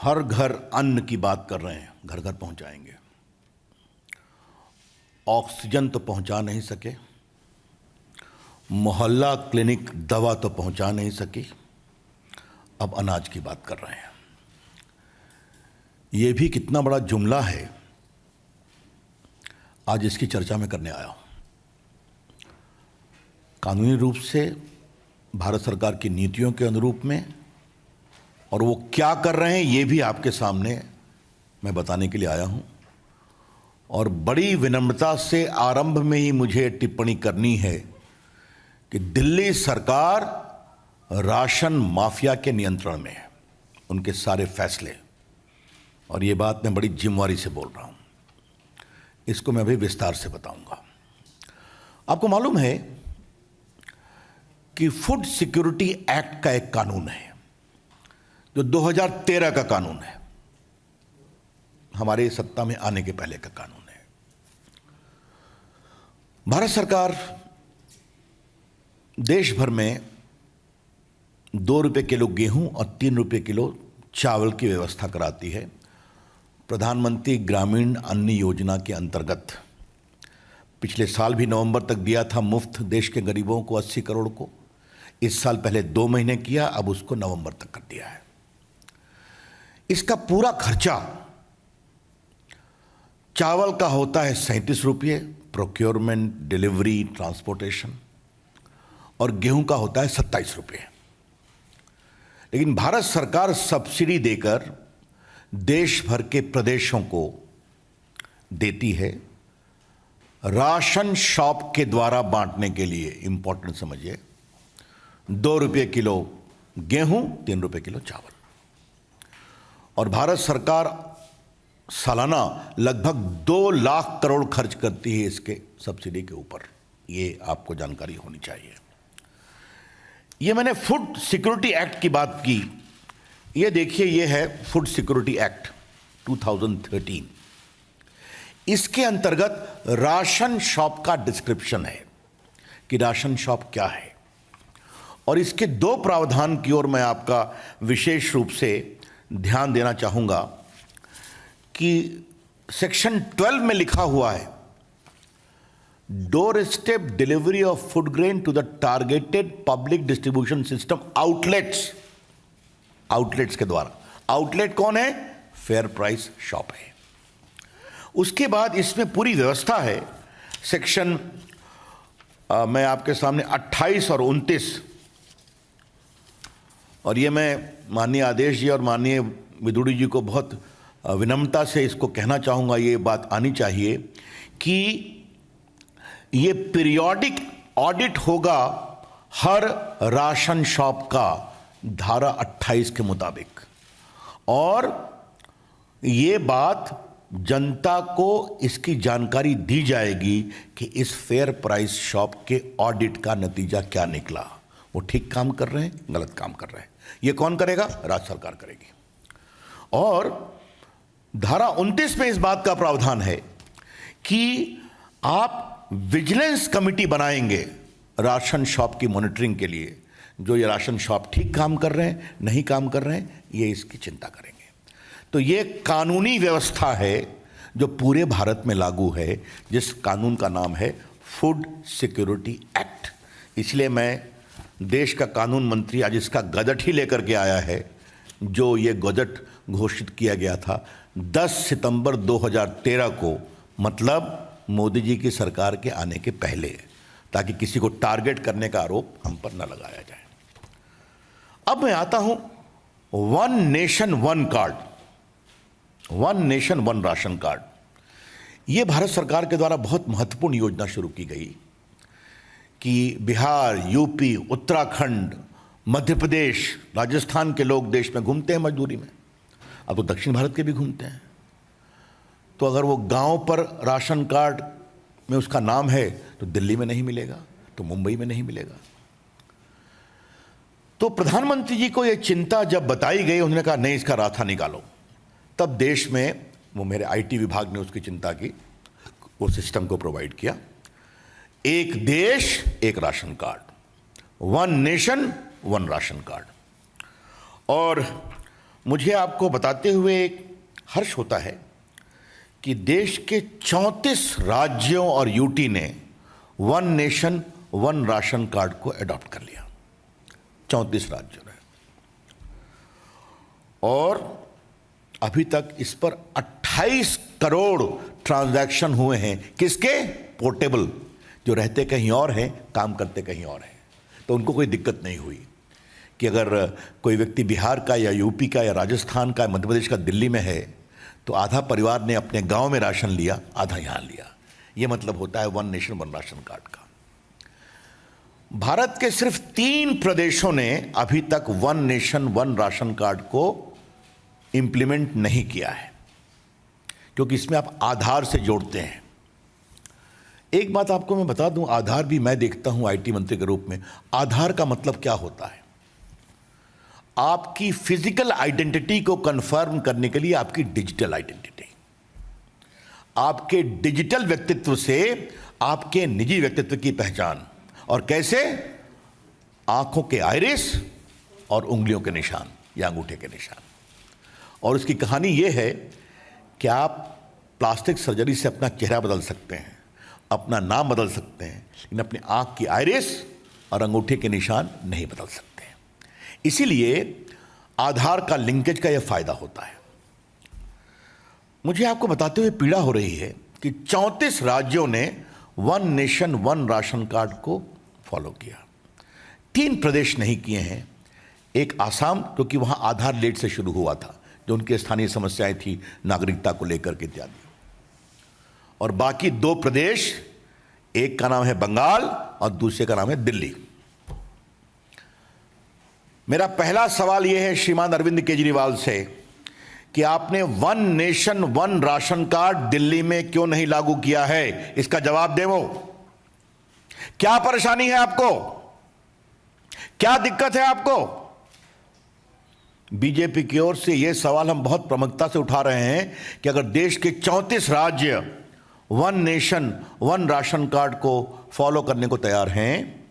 हर घर अन्न की बात कर रहे हैं, घर घर पहुंचाएंगे। ऑक्सीजन तो पहुंचा नहीं सके, मोहल्ला क्लिनिक दवा तो पहुंचा नहीं सकी, अब अनाज की बात कर रहे हैं। यह भी कितना बड़ा जुमला है, आज इसकी चर्चा में करने आया हूं। कानूनी रूप से भारत सरकार की नीतियों के अनुरूप में, और वो क्या कर रहे हैं ये भी आपके सामने मैं बताने के लिए आया हूं। और बड़ी विनम्रता से आरंभ में ही मुझे टिप्पणी करनी है कि दिल्ली सरकार राशन माफिया के नियंत्रण में है, उनके सारे फैसले, और ये बात मैं बड़ी जिम्मेवारी से बोल रहा हूं। इसको मैं अभी विस्तार से बताऊंगा। आपको मालूम है कि फूड सिक्योरिटी एक्ट का एक कानून है जो 2013 का कानून है, हमारे सत्ता में आने के पहले का कानून है। भारत सरकार देश भर में 2 रुपये किलो गेहूं और 3 रुपये किलो चावल की व्यवस्था कराती है। प्रधानमंत्री ग्रामीण अन्न योजना के अंतर्गत पिछले साल भी नवंबर तक दिया था मुफ्त देश के गरीबों को 80 करोड़ को। इस साल पहले 2 महीने किया, अब उसको नवंबर तक कर दिया है। इसका पूरा खर्चा चावल का होता है 37 रुपये, प्रोक्योरमेंट, डिलीवरी, ट्रांसपोर्टेशन, और गेहूं का होता है 27 रुपये। लेकिन भारत सरकार सब्सिडी देकर देश भर के प्रदेशों को देती है राशन शॉप के द्वारा बांटने के लिए। इंपॉर्टेंट समझिए, 2 रुपये किलो गेहूं, 3 रुपये किलो चावल। और भारत सरकार सालाना लगभग 2 लाख करोड़ खर्च करती है इसके सब्सिडी के ऊपर। ये आपको जानकारी होनी चाहिए। ये मैंने फूड सिक्योरिटी एक्ट की बात की। ये देखिए, ये है फूड सिक्योरिटी एक्ट 2013। इसके अंतर्गत राशन शॉप का डिस्क्रिप्शन है कि राशन शॉप क्या है, और इसके 2 प्रावधान की ओर मैं आपका विशेष रूप से ध्यान देना चाहूंगा कि सेक्शन 12 में लिखा हुआ है, door step delivery of food grain to the targeted public distribution system outlets के द्वारा। आउटलेट कौन है? फेयर प्राइस शॉप है। उसके बाद इसमें पूरी व्यवस्था है। सेक्शन मैं आपके सामने 28 और 29, और ये मैं माननीय आदेश जी और माननीय विदुड़ी जी को बहुत विनम्रता से इसको कहना चाहूँगा, ये बात आनी चाहिए कि ये पीरियोडिक ऑडिट होगा हर राशन शॉप का धारा 28 के मुताबिक, और ये बात जनता को इसकी जानकारी दी जाएगी कि इस फेयर प्राइस शॉप के ऑडिट का नतीजा क्या निकला, वो ठीक काम कर रहे हैं, गलत काम कर रहे हैं। ये कौन करेगा? राज्य सरकार करेगी। और धारा 29 में इस बात का प्रावधान है कि आप विजिलेंस कमेटी बनाएंगे राशन शॉप की मॉनिटरिंग के लिए। जो ये राशन शॉप ठीक काम कर रहे हैं, नहीं काम कर रहे हैं, ये इसकी चिंता करेंगे। तो ये कानूनी व्यवस्था है जो पूरे भारत में लागू है, जिस कानून का नाम है फूड सिक्योरिटी एक्ट। इसलिए मैं देश का कानून मंत्री आज इसका गजट ही लेकर के आया है, जो ये गजट घोषित किया गया था 10 सितंबर 2013 को, मतलब मोदी जी की सरकार के आने के पहले, ताकि किसी को टारगेट करने का आरोप हम पर न लगाया जाए। अब मैं आता हूं one nation one card, one nation one ration card. यह भारत सरकार के द्वारा बहुत महत्वपूर्ण योजना शुरू की गई कि बिहार, यूपी, उत्तराखंड, मध्य प्रदेश, राजस्थान के लोग देश में घूमते हैं मजदूरी में, अब तो दक्षिण भारत के भी घूमते हैं। तो अगर वो गांव पर राशन कार्ड में उसका नाम है तो दिल्ली में नहीं मिलेगा, तो मुंबई में नहीं मिलेगा। तो प्रधानमंत्री जी को ये चिंता जब बताई गई, उन्होंने कहा नहीं, इसका रास्ता निकालो। तब देश में वो मेरे आईटी विभाग ने उसकी चिंता की, वो सिस्टम को प्रोवाइड किया। एक देश एक ration card, one nation one ration card. और मुझे आपको बताते हुए एक हर्ष होता है कि देश के 34 राज्यों और यूटी ने one nation one ration card को अडॉप्ट कर लिया। 34 राज्यों ने, और अभी तक इस पर 28 करोड़ ट्रांजैक्शन हुए हैं। किसके? पोर्टेबल, जो रहते कहीं और हैं, काम करते कहीं और हैं। तो उनको कोई दिक्कत नहीं हुई कि अगर कोई व्यक्ति बिहार का या यूपी का या राजस्थान का, मध्य प्रदेश का, दिल्ली में है, तो आधा परिवार ने अपने गांव में राशन लिया, आधा यहां लिया। यह मतलब होता है one nation one ration card का। भारत के सिर्फ 3 प्रदेशों ने अभी तक one nation one ration card को इंप्लीमेंट नहीं किया है, क्योंकि इसमें आप आधार से जोड़ते हैं। एक बात आपको मैं बता दूं, आधार भी मैं देखता हूं आईटी मंत्री के रूप में, आधार का मतलब क्या होता है? आपकी फिजिकल आइडेंटिटी को कंफर्म करने के लिए आपकी डिजिटल आइडेंटिटी, आपके डिजिटल व्यक्तित्व से आपके निजी व्यक्तित्व की पहचान। और कैसे? आंखों के आइरिस और उंगलियों के निशान या अंगूठे के निशान। और उसकी कहानी यह है कि आप प्लास्टिक सर्जरी से अपना चेहरा बदल सकते हैं, अपना नाम बदल सकते हैं, लेकिन अपने आंख की आइरिस और अंगूठे के निशान नहीं बदल सकते। इसीलिए आधार का लिंकेज का यह फायदा होता है। मुझे आपको बताते हुए पीड़ा हो रही है कि 34 राज्यों ने one nation one ration card को फॉलो किया। 3 प्रदेश नहीं किए हैं। एक आसाम, क्योंकि वहां आधार लेट से शुरू हुआ था, जो उनकी स्थानीय समस्याएं थी नागरिकता को लेकर के इत्यादि। और बाकी 2 प्रदेश, एक का नाम है बंगाल और दूसरे का नाम है दिल्ली। मेरा पहला सवाल यह है श्रीमान अरविंद केजरीवाल से कि आपने one nation one ration card Delhi में क्यों नहीं लागू किया है? इसका जवाब देवो। क्या परेशानी है आपको? क्या दिक्कत है आपको? बीजेपी की ओर से यह सवाल हम बहुत प्रमुखता से उठा रहे हैं कि अगर देश के 34 राज्य one nation one ration card को फॉलो करने को तैयार हैं,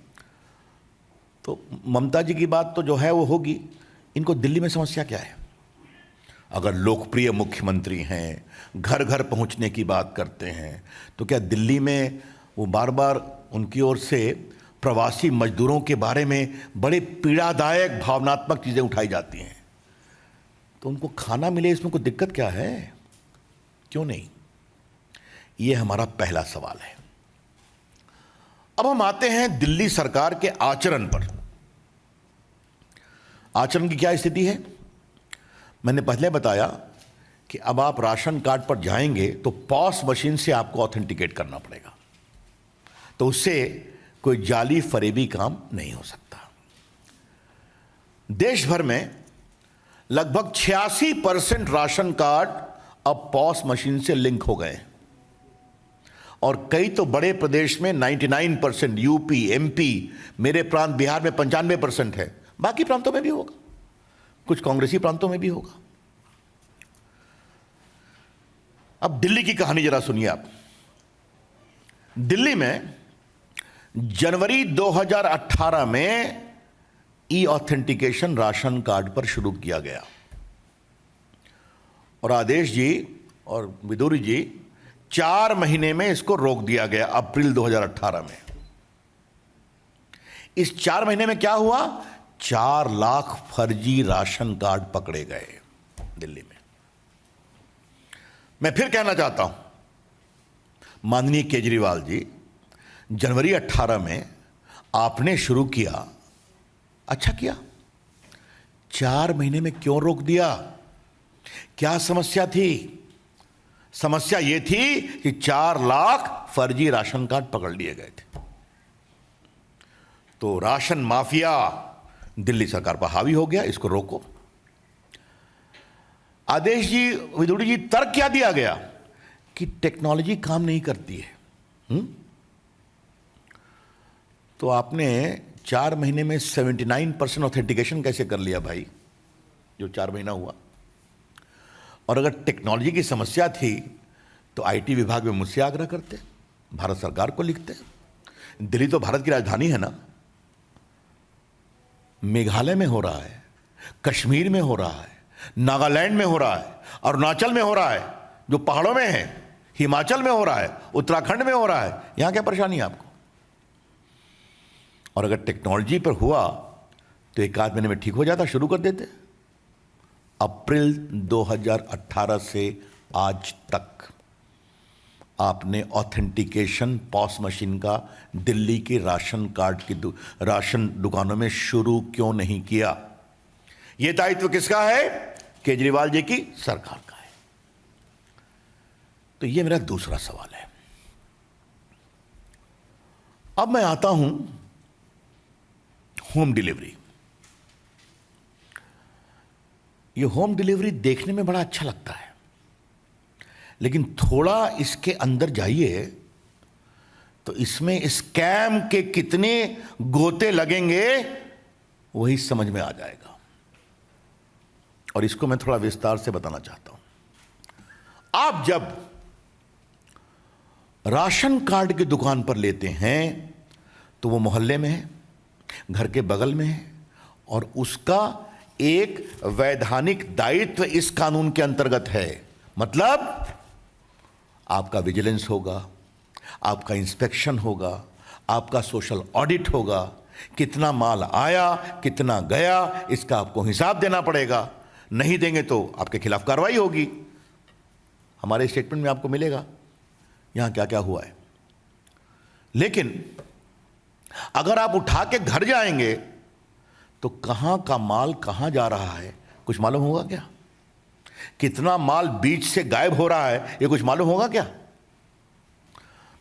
तो ममता जी की बात तो जो है वो होगी। इनको दिल्ली में समस्या क्या है? अगर लोकप्रिय मुख्यमंत्री हैं, घर घर पहुंचने की बात करते हैं, तो क्या दिल्ली में वो बार बार उनकी ओर से प्रवासी मजदूरों के बारे में बड़े पीड़ादायक भावनात्मक चीज़ें उठाई जाती हैं? तो उनको खाना मिले, इसमें कोई दिक्कत क्या है? क्यों नहीं? ये हमारा पहला सवाल है। अब हम आते हैं दिल्ली सरकार के आचरण पर। आचरण की क्या स्थिति है? मैंने पहले बताया कि अब आप राशन कार्ड पर जाएंगे तो पॉस मशीन से आपको ऑथेंटिकेट करना पड़ेगा, तो उससे कोई जाली फरेबी काम नहीं हो सकता। देश भर में लगभग 86% राशन कार्ड अब पॉस मशीन से लिंक हो गए, और कई तो बड़े प्रदेश में 99%, यूपी, एमपी, मेरे प्रांत बिहार में 95% है। बाकी प्रांतों में भी होगा, कुछ कांग्रेसी प्रांतों में भी होगा। अब दिल्ली की कहानी जरा सुनिए आप। दिल्ली में जनवरी 2018 में ई ऑथेंटिकेशन राशन कार्ड पर शुरू किया गया, और आदेश जी और विदुरी जी 4 महीने में इसको रोक दिया गया, अप्रैल 2018 में। इस 4 महीने में क्या हुआ? 4 लाख फर्जी राशन कार्ड पकड़े गए दिल्ली में। मैं फिर कहना चाहता हूं, माननीय केजरीवाल जी, जनवरी 18 में आपने शुरू किया, अच्छा किया। 4 महीने में क्यों रोक दिया? क्या समस्या थी? समस्या यह थी कि 4 लाख फर्जी राशन कार्ड पकड़ लिए गए थे। तो राशन माफिया दिल्ली सरकार पर हावी हो गया, इसको रोको। आदेश जी, विदुड़ी जी, तर्क क्या दिया गया कि टेक्नोलॉजी काम नहीं करती है। तो आपने 4 महीने में 79% ऑथेंटिकेशन कैसे कर लिया भाई, जो 4 महीना हुआ? और अगर टेक्नोलॉजी की समस्या थी तो आईटी विभाग में मुझसे आग्रह करते, भारत सरकार को लिखते। दिल्ली तो भारत की राजधानी है ना। मेघालय में हो रहा है, कश्मीर में हो रहा है, नागालैंड में हो रहा है, अरुणाचल में हो रहा है, जो पहाड़ों में है, हिमाचल में हो रहा है, उत्तराखंड में हो रहा है। यहां क्या परेशानी है आपको? और अगर टेक्नोलॉजी पर हुआ तो एक आध महीने में ठीक हो जाता, शुरू कर देते। अप्रैल 2018 से आज तक आपने ऑथेंटिकेशन पॉस मशीन का दिल्ली के राशन कार्ड की राशन दुकानों में शुरू क्यों नहीं किया? यह दायित्व किसका है? केजरीवाल जी की सरकार का है। तो यह मेरा दूसरा सवाल है। अब मैं आता हूं होम डिलीवरी। यह होम डिलीवरी देखने में बड़ा अच्छा लगता है, लेकिन थोड़ा इसके अंदर जाइए तो इसमें स्कैम के कितने गोते लगेंगे वही समझ में आ जाएगा। और इसको मैं थोड़ा विस्तार से बताना चाहता हूं। आप जब राशन कार्ड की दुकान पर लेते हैं तो वो मोहल्ले में है, घर के बगल में है, और उसका एक वैधानिक दायित्व इस कानून के अंतर्गत है। मतलब आपका विजिलेंस होगा, आपका इंस्पेक्शन होगा, आपका सोशल ऑडिट होगा, कितना माल आया, कितना गया, इसका आपको हिसाब देना पड़ेगा। नहीं देंगे तो आपके खिलाफ कार्रवाई होगी। हमारे स्टेटमेंट में आपको मिलेगा यहां क्या क्या हुआ है। लेकिन अगर आप उठा के घर जाएंगे तो कहां का माल कहां जा रहा है कुछ मालूम होगा क्या? कितना माल बीच से गायब हो रहा है ये कुछ मालूम होगा क्या?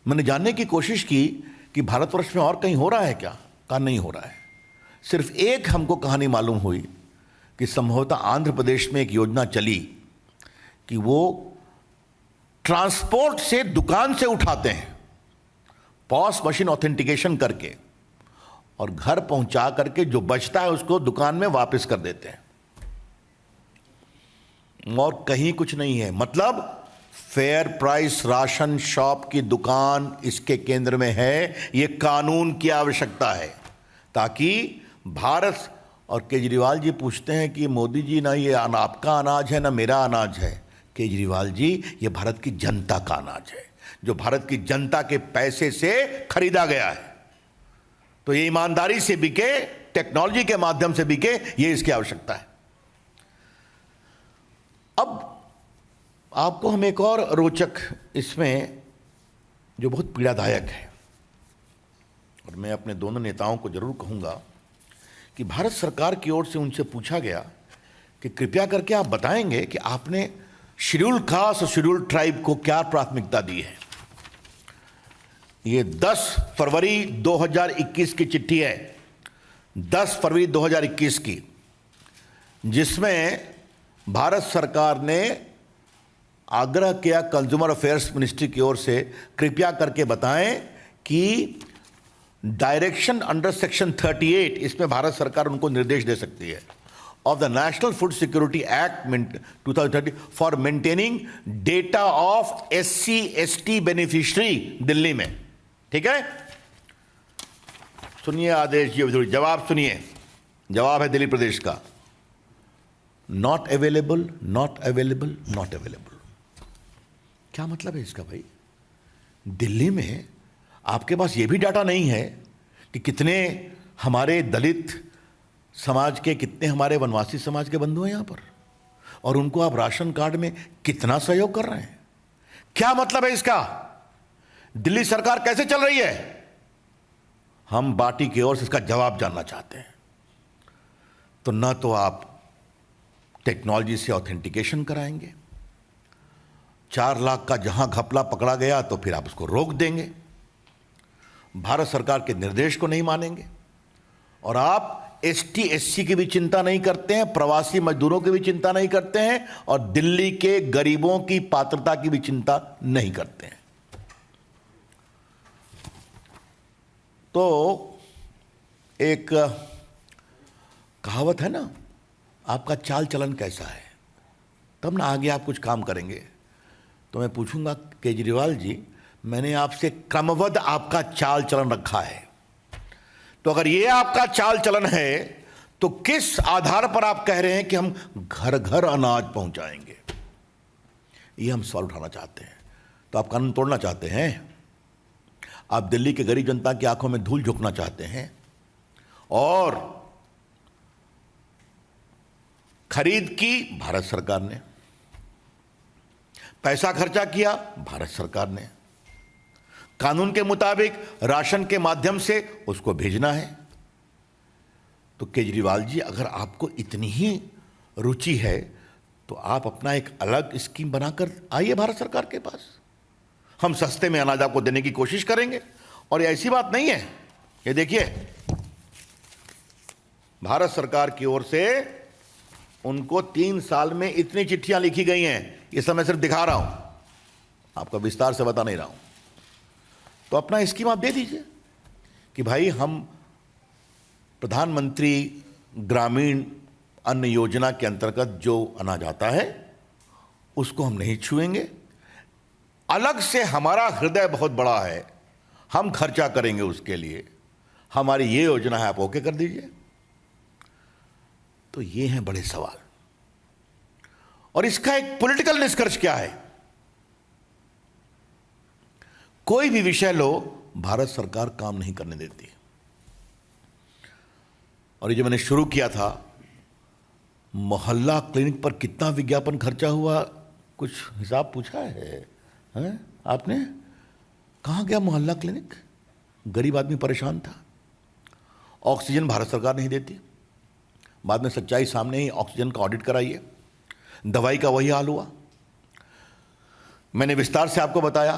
मैंने जानने की कोशिश की कि भारतवर्ष में और कहीं हो रहा है क्या? कहा नहीं हो रहा है। सिर्फ एक हमको कहानी मालूम हुई कि संभवतः आंध्र प्रदेश में एक योजना चली कि वो ट्रांसपोर्ट से दुकान से उठाते हैं पॉस मशीन ऑथेंटिकेशन करके, और घर पहुंचा करके जो बचता है उसको दुकान में वापस कर देते हैं, और कहीं कुछ नहीं है। मतलब फेयर प्राइस राशन शॉप की दुकान इसके केंद्र में है। यह कानून की आवश्यकता है ताकि भारत, और केजरीवाल जी पूछते हैं कि मोदी जी ना ये आपका अनाज है ना मेरा अनाज है। केजरीवाल जी ये भारत की जनता का अनाज है जो भारत की जनता के पैसे से खरीदा गया है। तो ये ईमानदारी से बिके, टेक्नोलॉजी के माध्यम से बिके, ये इसकी आवश्यकता है। अब आपको हम एक और रोचक इसमें जो बहुत पीड़ादायक है, और मैं अपने दोनों नेताओं को जरूर कहूंगा कि भारत सरकार की ओर से उनसे पूछा गया कि कृपया करके आप बताएंगे कि आपने शेड्यूल कास्ट और शेड्यूल ट्राइब को क्या प्राथमिकता दी है। ये 10 फरवरी 2021 की चिट्ठी है, 10 फरवरी 2021 की, जिसमें भारत सरकार ने आग्रह किया कंज्यूमर अफेयर्स मिनिस्ट्री की ओर से, कृपया करके बताएं कि डायरेक्शन अंडर सेक्शन 38, इसमें भारत सरकार उनको निर्देश दे सकती है, of the national food security act 2030 for maintaining data of SC ST beneficiary Delhi में। ठीक है, सुनिए आदेश जी, जवाब सुनिए। जवाब है दिल्ली प्रदेश का, not available, not available, not available. क्या मतलब है इसका भाई? दिल्ली में आपके पास यह भी डाटा नहीं है कि कितने हमारे दलित समाज के, कितने हमारे वनवासी समाज के बंधु हैं यहां पर, और उनको आप राशन कार्ड में कितना सहयोग कर रहे हैं? क्या मतलब है इसका? दिल्ली सरकार कैसे चल रही है? हम बाटी की ओर से इसका जवाब जानना चाहते हैं। तो ना तो आप टेक्नोलॉजी से ऑथेंटिकेशन कराएंगे, 4 लाख का जहां घपला पकड़ा गया तो फिर आप उसको रोक देंगे, भारत सरकार के निर्देश को नहीं मानेंगे, और आप ST SC की भी चिंता नहीं करते हैं, प्रवासी मजदूरों की भी चिंता नहीं करते हैं, और दिल्ली के गरीबों की पात्रता की भी चिंता नहीं करते हैं। तो एक कहावत है ना, आपका चाल चलन कैसा है, तब ना आगे आप कुछ काम करेंगे। तो मैं पूछूंगा केजरीवाल जी, मैंने आपसे क्रमबद्ध आपका चाल चलन रखा है, तो अगर ये आपका चाल चलन है तो किस आधार पर आप कह रहे हैं कि हम घर घर अनाज पहुंचाएंगे? ये हम सवाल उठाना चाहते हैं। तो आप कानून तोड़ना चाहते हैं, आप दिल्ली के गरीब जनता की आंखों में धूल झोंकना चाहते हैं, और खरीद की भारत सरकार ने, पैसा खर्चा किया भारत सरकार ने, कानून के मुताबिक राशन के माध्यम से उसको भेजना है। तो केजरीवाल जी, अगर आपको इतनी ही रुचि है तो आप अपना एक अलग स्कीम बनाकर आइए भारत सरकार के पास। हम सस्ते में अनाज आपको देने की कोशिश करेंगे। और ये ऐसी बात नहीं है, ये देखिए, भारत सरकार की ओर से उनको 3 साल में इतनी चिट्ठियां लिखी गई हैं। ये सब मैं सिर्फ दिखा रहा हूं, आपको विस्तार से बता नहीं रहा हूं। तो अपना स्कीम आप दे दीजिए कि भाई हम प्रधानमंत्री ग्रामीण अन्न योजना के अंतर्गत जो अनाज आता है उसको हम नहीं छुएंगे। अलग से हमारा हृदय बहुत बड़ा है, हम खर्चा करेंगे उसके लिए, हमारी ये योजना है, आप ओके कर दीजिए। तो ये हैं बड़े सवाल। और इसका एक पॉलिटिकल निष्कर्ष क्या है? कोई भी विषय लो, भारत सरकार काम नहीं करने देती। और ये जो मैंने शुरू किया था, मोहल्ला क्लिनिक पर कितना विज्ञापन खर्चा हुआ, कुछ हिसाब पूछा है आपने? कहाँ गया मोहल्ला क्लिनिक? गरीब आदमी परेशान था। ऑक्सीजन भारत सरकार नहीं देती, बाद में सच्चाई सामने ही, ऑक्सीजन का ऑडिट कराइए। दवाई का वही हाल हुआ, मैंने विस्तार से आपको बताया।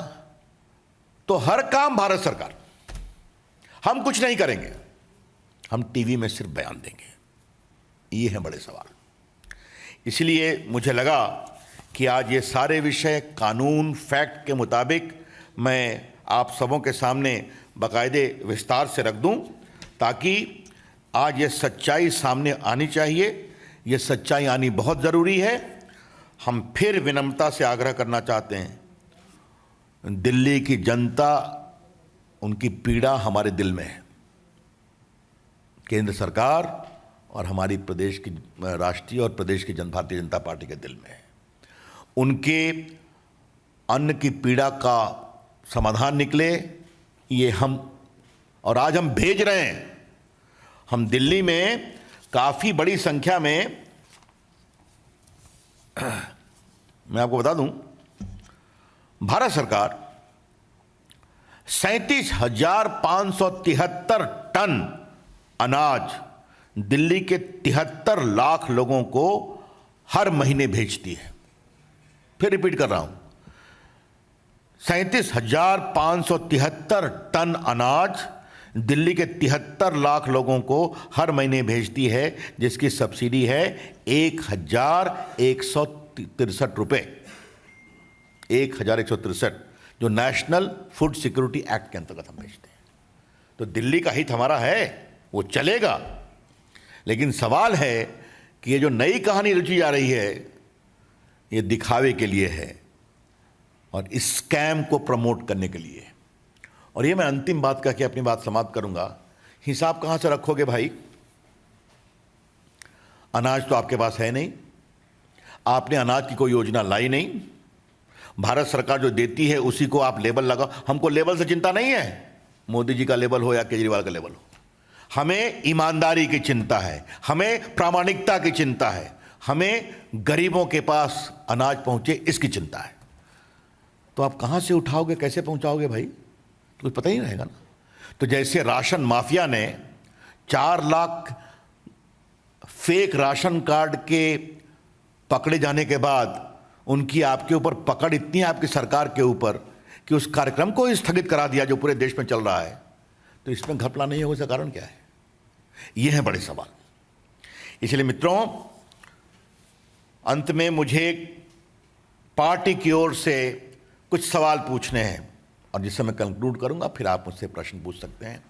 तो हर काम भारत सरकार, हम कुछ नहीं करेंगे, हम टीवी में सिर्फ बयान देंगे। ये हैं बड़े सवाल। इसलिए मुझे लगा कि आज ये सारे विषय कानून, फैक्ट के मुताबिक मैं आप सबों के सामने बाकायदे विस्तार से रख दूं, ताकि आज ये सच्चाई सामने आनी चाहिए। ये सच्चाई आनी बहुत ज़रूरी है। हम फिर विनम्रता से आग्रह करना चाहते हैं, दिल्ली की जनता, उनकी पीड़ा हमारे दिल में है। केंद्र सरकार और हमारी प्रदेश की राष्ट्रीय और प्रदेश की भारतीय जनता पार्टी के दिल में है। उनके अन्न की पीड़ा का समाधान निकले, ये हम, और आज हम भेज रहे हैं। हम दिल्ली में काफ़ी बड़ी संख्या में, मैं आपको बता दूं, भारत सरकार 37,573 टन अनाज दिल्ली के 73 लाख लोगों को हर महीने भेजती है। फिर रिपीट कर रहा हूं, 37,573 टन अनाज दिल्ली के 73 लाख लोगों को हर महीने भेजती है, जिसकी सब्सिडी है 1,163 रुपये, 1,163, जो नेशनल फूड सिक्योरिटी एक्ट के अंतर्गत हम भेजते हैं। तो दिल्ली का हित हमारा है, वो चलेगा। लेकिन सवाल है कि ये जो नई कहानी रची जा रही है, ये दिखावे के लिए है और इस स्कैम को प्रमोट करने के लिए। और ये मैं अंतिम बात कह के अपनी बात समाप्त करूंगा। हिसाब कहां से रखोगे भाई? अनाज तो आपके पास है नहीं, आपने अनाज की कोई योजना लाई नहीं। भारत सरकार जो देती है उसी को आप लेबल लगाओ। हमको लेबल से चिंता नहीं है, मोदी जी का लेबल हो या केजरीवाल का लेबल हो। हमें ईमानदारी की चिंता है, हमें प्रामाणिकता की चिंता है, हमें गरीबों के पास अनाज पहुंचे इसकी चिंता है। तो आप कहां से उठाओगे, कैसे पहुंचाओगे भाई? तो कुछ पता ही रहेगा ना। तो जैसे राशन माफिया ने 4 लाख फेक राशन कार्ड के पकड़े जाने के बाद उनकी आपके ऊपर पकड़ इतनी है, आपकी सरकार के ऊपर, कि उस कार्यक्रम को स्थगित करा दिया जो पूरे देश में चल रहा है। तो इसमें घपला नहीं होगा, इसका कारण क्या है? ये है बड़े सवाल। इसलिए मित्रों, अंत में मुझे पार्टी की ओर से कुछ सवाल पूछने हैं और जिससे मैं कंक्लूड करूंगा, फिर आप मुझसे प्रश्न पूछ सकते हैं।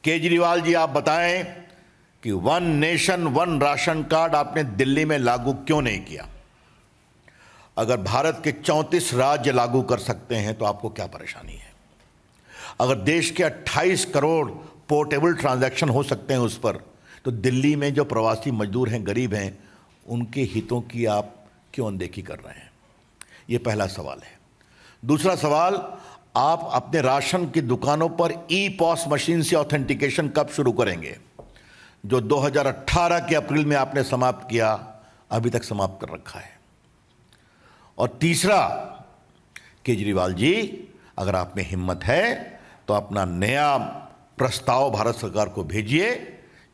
केजरीवाल जी, आप बताएं कि 1 नेशन 1 राशन कार्ड आपने दिल्ली में लागू क्यों नहीं किया? अगर भारत के 34 राज्य लागू कर सकते हैं तो आपको क्या परेशानी है? अगर देश के 28 करोड़ पोर्टेबल ट्रांजैक्शन हो सकते हैं उस पर, तो दिल्ली में जो प्रवासी मजदूर हैं, गरीब हैं, उनके हितों की आप क्यों अनदेखी कर रहे हैं? ये पहला सवाल है। दूसरा सवाल, आप अपने राशन की दुकानों पर ई पॉस मशीन से ऑथेंटिकेशन कब शुरू करेंगे? जो 2018 के अप्रैल में आपने समाप्त किया, अभी तक समाप्त कर रखा है। और तीसरा, केजरीवाल जी, अगर आप में हिम्मत है तो अपना नया प्रस्ताव भारत सरकार को भेजिए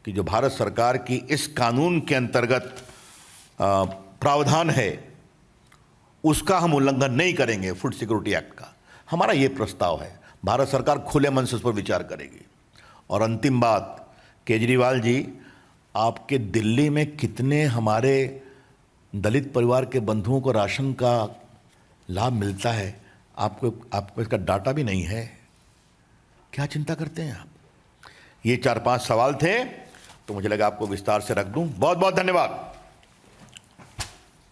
कि जो भारत सरकार की इस कानून के अंतर्गत प्रावधान है उसका हम उल्लंघन नहीं करेंगे, फूड सिक्योरिटी एक्ट का। हमारा ये प्रस्ताव है, भारत सरकार खुले मन से उस पर विचार करेगी। और अंतिम बात, केजरीवाल जी, आपके दिल्ली में कितने हमारे दलित परिवार के बंधुओं को राशन का लाभ मिलता है, आपको इसका डाटा भी नहीं है। क्या चिंता करते हैं आप? ये 4-5 सवाल थे, तो मुझे लगा आपको विस्तार से रख दूं। बहुत बहुत धन्यवाद।